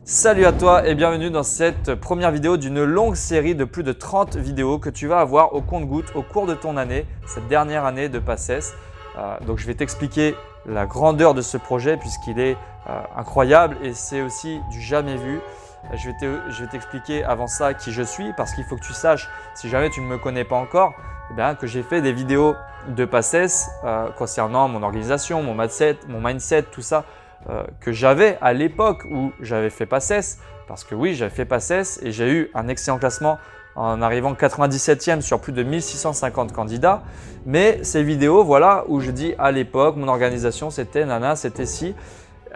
Salut à toi et bienvenue dans cette première vidéo d'une longue série de plus de 30 vidéos que tu vas avoir au compte-gouttes au cours de ton année, cette dernière année de PACES. Donc je vais t'expliquer la grandeur de ce projet puisqu'il est incroyable et c'est aussi du jamais vu. Je vais t'expliquer avant ça qui je suis parce qu'il faut que tu saches, si jamais tu ne me connais pas encore, que j'ai fait des vidéos de PACES concernant mon organisation, mon mindset, tout ça. Que j'avais à l'époque où j'avais fait PACES, parce que oui, j'avais fait PACES et j'ai eu un excellent classement en arrivant 97e sur plus de 1650 candidats. Mais ces vidéos, voilà, où je dis à l'époque, mon organisation c'était nana, c'était ci,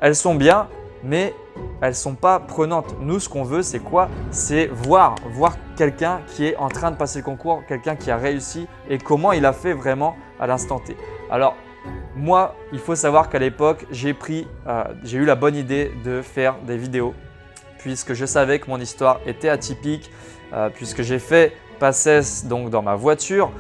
elles sont bien, mais elles ne sont pas prenantes. Nous, ce qu'on veut, c'est quoi? C'est voir quelqu'un qui est en train de passer le concours, quelqu'un qui a réussi et comment il a fait vraiment à l'instant T. Alors, moi, il faut savoir qu'à l'époque, j'ai eu la bonne idée de faire des vidéos puisque je savais que mon histoire était atypique, puisque j'ai fait PACES donc dans ma voiture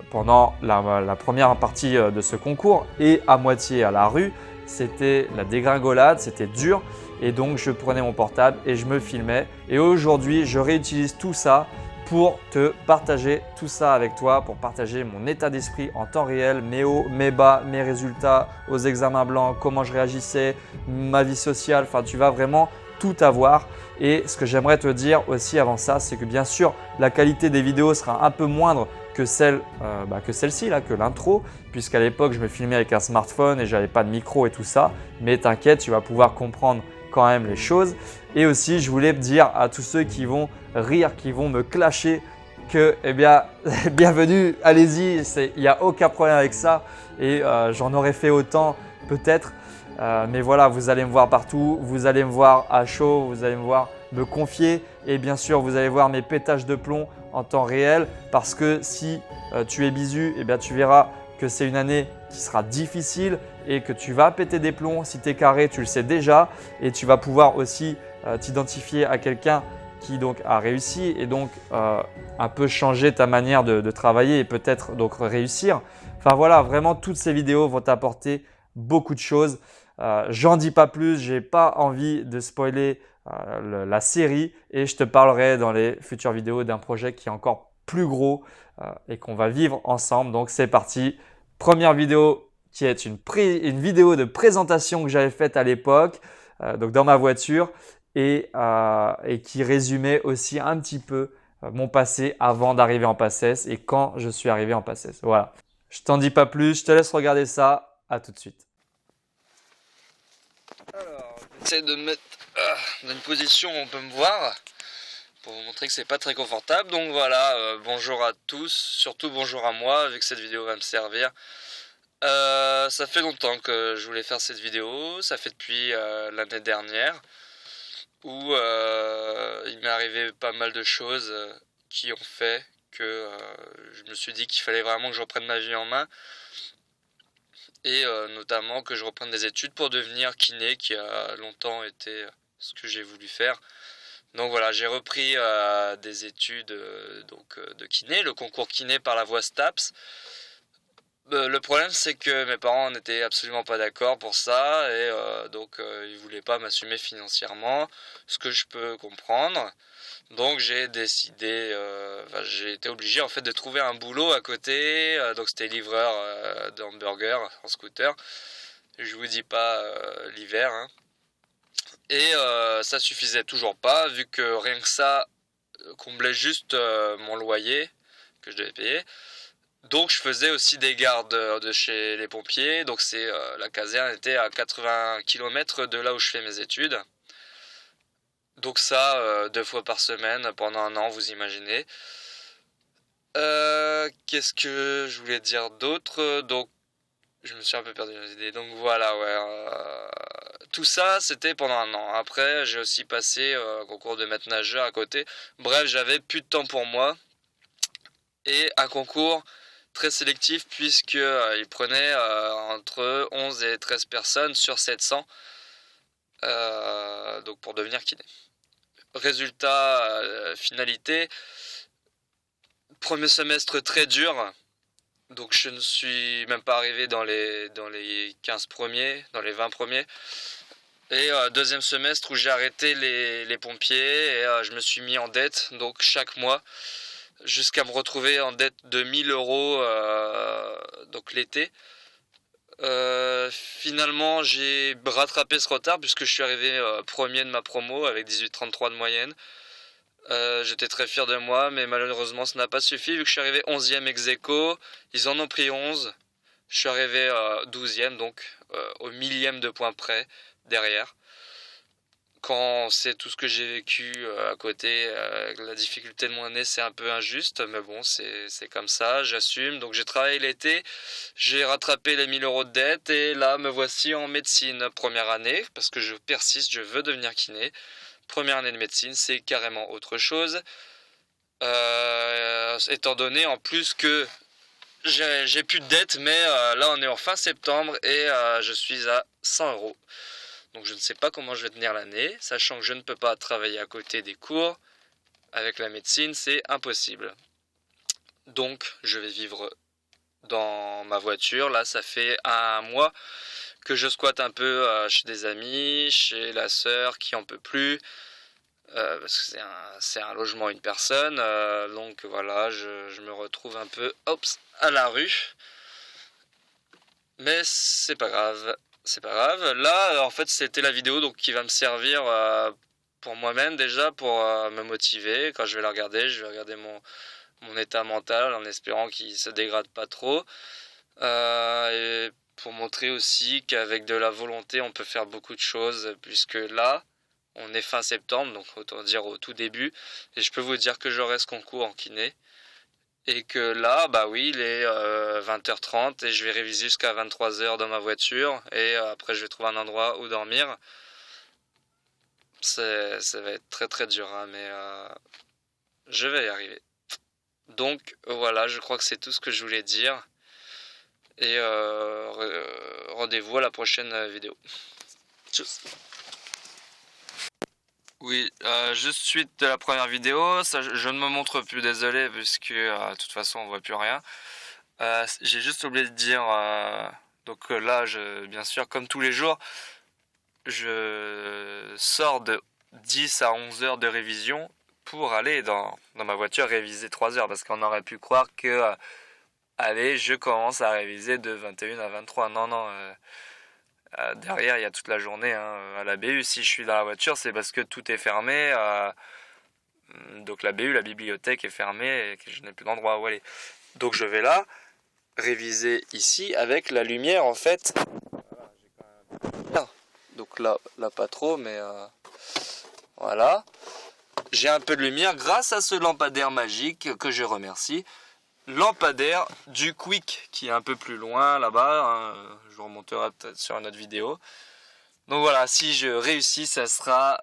pendant la première partie de ce concours et à moitié à la rue. C'était la dégringolade, c'était dur et donc je prenais mon portable et je me filmais. Et aujourd'hui, je réutilise tout ça pour te partager tout ça avec toi, pour partager mon état d'esprit en temps réel, mes hauts, mes bas, mes résultats aux examens blancs, comment je réagissais, ma vie sociale, enfin tu vas vraiment tout avoir. Et ce que j'aimerais te dire aussi avant ça, c'est que bien sûr la qualité des vidéos sera un peu moindre que celle-ci, que l'intro, puisqu'à l'époque je me filmais avec un smartphone et j'avais pas de micro et tout ça, mais t'inquiète, tu vas pouvoir comprendre quand même les choses. Et aussi, je voulais dire à tous ceux qui vont rire, qui vont me clasher que, bienvenue, allez-y, il n'y a aucun problème avec ça et j'en aurais fait autant peut-être. Mais voilà, vous allez me voir partout, vous allez me voir à chaud, vous allez me voir me confier et bien sûr, vous allez voir mes pétages de plomb en temps réel parce que si tu es bisu, tu verras que c'est une année qui sera difficile et que tu vas péter des plombs. Si tu es carré, tu le sais déjà et tu vas pouvoir aussi t'identifier à quelqu'un qui donc a réussi et donc un peu changer ta manière de travailler et peut-être donc réussir. Enfin voilà, vraiment toutes ces vidéos vont t'apporter beaucoup de choses. J'en dis pas plus, j'ai pas envie de spoiler la série et je te parlerai dans les futures vidéos d'un projet qui est encore plus gros et qu'on va vivre ensemble. Donc c'est parti. Première vidéo qui est une vidéo de présentation que j'avais faite à l'époque, donc dans ma voiture et qui résumait aussi un petit peu mon passé avant d'arriver en PACES et quand je suis arrivé en PACES. Voilà. Je t'en dis pas plus, je te laisse regarder ça. À tout de suite. Alors, j'essaie de me mettre dans une position où on peut me voir pour vous montrer que c'est pas très confortable. Donc voilà, bonjour à tous, surtout bonjour à moi, vu que cette vidéo va me servir. Ça fait longtemps que je voulais faire cette vidéo, ça fait depuis l'année dernière où il m'est arrivé pas mal de choses qui ont fait que je me suis dit qu'il fallait vraiment que je reprenne ma vie en main et notamment que je reprenne des études pour devenir kiné qui a longtemps été ce que j'ai voulu faire. Donc voilà, j'ai repris des études de kiné, le concours kiné par la voie STAPS. Le problème c'est que mes parents n'étaient absolument pas d'accord pour ça et ils voulaient pas m'assumer financièrement, ce que je peux comprendre. Donc j'ai décidé, j'ai été obligé en fait de trouver un boulot à côté. Donc c'était livreur d'hamburgers en scooter. Je vous dis pas l'hiver. Hein. Et ça suffisait toujours pas vu que rien que ça comblait juste mon loyer que je devais payer. Donc je faisais aussi des gardes de chez les pompiers. Donc la caserne était à 80 km de là où je fais mes études. Donc ça, 2 fois par semaine pendant un an, vous imaginez. Qu'est-ce que je voulais dire d'autre? Donc je me suis un peu perdu dans les idées. Donc voilà, ouais. Tout ça, c'était pendant un an. Après, j'ai aussi passé un concours de maître nageur à côté. Bref, j'avais plus de temps pour moi. Et un concours très sélectif puisque il prenait entre 11 et 13 personnes sur 700 donc pour devenir kiné. Résultat, finalité, premier semestre très dur, donc je ne suis même pas arrivé dans les 15 premiers, dans les 20 premiers. Et deuxième semestre où j'ai arrêté les pompiers et je me suis mis en dette, donc chaque mois, jusqu'à me retrouver en dette de 1 000 € donc l'été. Finalement, j'ai rattrapé ce retard puisque je suis arrivé premier de ma promo avec 18,33 de moyenne. J'étais très fier de moi, mais malheureusement, ça n'a pas suffi vu que je suis arrivé 11e ex aequo. Ils en ont pris 11. Je suis arrivé 12e, donc au millième de point près derrière. Quand c'est tout ce que j'ai vécu à côté, la difficulté de mon année, c'est un peu injuste, mais bon, c'est comme ça, j'assume. Donc j'ai travaillé l'été, j'ai rattrapé les 1 000 € de dette et là me voici en médecine première année parce que je persiste, je veux devenir kiné. Première année de médecine, c'est carrément autre chose. Étant donné en plus que j'ai plus de dette, mais là on est en fin septembre et je suis à 100 €. Donc je ne sais pas comment je vais tenir l'année, sachant que je ne peux pas travailler à côté des cours. Avec la médecine, c'est impossible. Donc je vais vivre dans ma voiture. Là, ça fait un mois que je squatte un peu chez des amis, chez la sœur qui en peut plus. Parce que c'est un logement, une personne. Donc voilà, je me retrouve un peu à la rue. Mais c'est pas grave. C'est pas grave. Là, en fait, c'était la vidéo donc qui va me servir pour moi-même déjà, pour me motiver. Quand je vais la regarder, je vais regarder mon état mental en espérant qu'il se dégrade pas trop. Et pour montrer aussi qu'avec de la volonté, on peut faire beaucoup de choses, puisque là, on est fin septembre, donc autant dire au tout début. Et je peux vous dire que j'aurai ce concours en kiné. Et que là, bah oui, il est 20h30 et je vais réviser jusqu'à 23h dans ma voiture. Et après, je vais trouver un endroit où dormir. Ça va être très très dur, hein, mais je vais y arriver. Donc voilà, je crois que c'est tout ce que je voulais dire. Et rendez-vous à la prochaine vidéo. Tchuss. Oui, juste suite de la première vidéo, ça, je ne me montre plus, désolé, puisque de toute façon on voit plus rien. J'ai juste oublié de dire, donc là, bien sûr, comme tous les jours, je sors de 10 à 11 heures de révision pour aller dans ma voiture réviser 3 heures, parce qu'on aurait pu croire que, allez, je commence à réviser de 21 à 23. Non, non. Derrière, il y a toute la journée à la BU. Si je suis dans la voiture, c'est parce que tout est fermé. Donc la BU, la bibliothèque est fermée et que je n'ai plus d'endroit où aller. Donc je vais là, réviser ici avec la lumière en fait. Donc là pas trop, mais voilà. J'ai un peu de lumière grâce à ce lampadaire magique que je remercie. Lampadaire du Quick qui est un peu plus loin là-bas, hein. Je vous remonterai peut-être sur une autre vidéo. Donc voilà, si je réussis, ça sera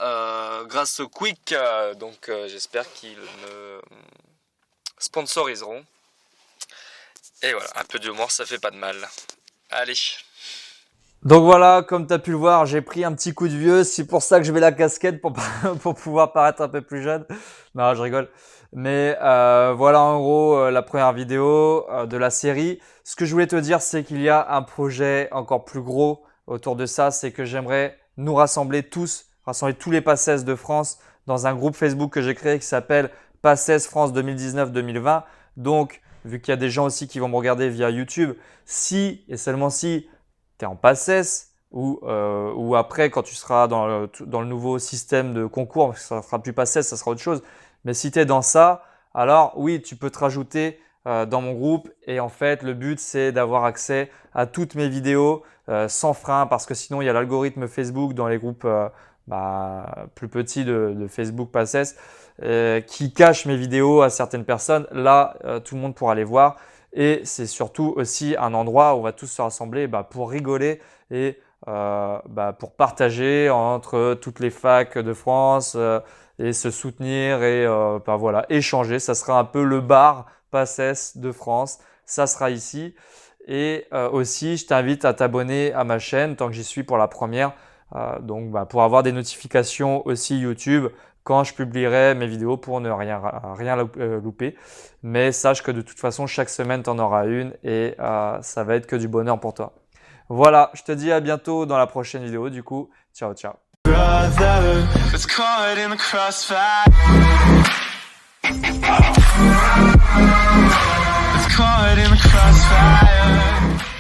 grâce au Quick, donc j'espère qu'ils me sponsoriseront. Et voilà, un peu d'humour, ça fait pas de mal. Allez. Donc voilà, comme tu as pu le voir, j'ai pris un petit coup de vieux. C'est pour ça que je mets la casquette pour pouvoir paraître un peu plus jeune. Non, je rigole. Mais voilà en gros la première vidéo de la série. Ce que je voulais te dire, c'est qu'il y a un projet encore plus gros autour de ça. C'est que j'aimerais nous rassembler tous les PACES de France dans un groupe Facebook que j'ai créé qui s'appelle PACES France 2019-2020. Donc, vu qu'il y a des gens aussi qui vont me regarder via YouTube, si et seulement si tu es en PACES ou après quand tu seras dans le nouveau système de concours, parce que ça ne sera plus PACES, ça sera autre chose. Mais si tu es dans ça, alors oui, tu peux te rajouter dans mon groupe. Et en fait, le but, c'est d'avoir accès à toutes mes vidéos sans frein parce que sinon, il y a l'algorithme Facebook dans les groupes plus petits de Facebook PACES qui cache mes vidéos à certaines personnes. Là, tout le monde pourra les voir. Et c'est surtout aussi un endroit où on va tous se rassembler pour rigoler et pour partager entre toutes les facs de France et se soutenir et voilà, échanger. Ça sera un peu le bar PACES de France. Ça sera ici. Et aussi, je t'invite à t'abonner à ma chaîne tant que j'y suis pour la première. Donc, pour avoir des notifications aussi YouTube quand je publierai mes vidéos pour ne rien louper. Mais sache que de toute façon, chaque semaine, tu en auras une et ça va être que du bonheur pour toi. Voilà, je te dis à bientôt dans la prochaine vidéo. Du coup, ciao, ciao. Brother, it's caught in the crossfire. It's caught in the crossfire.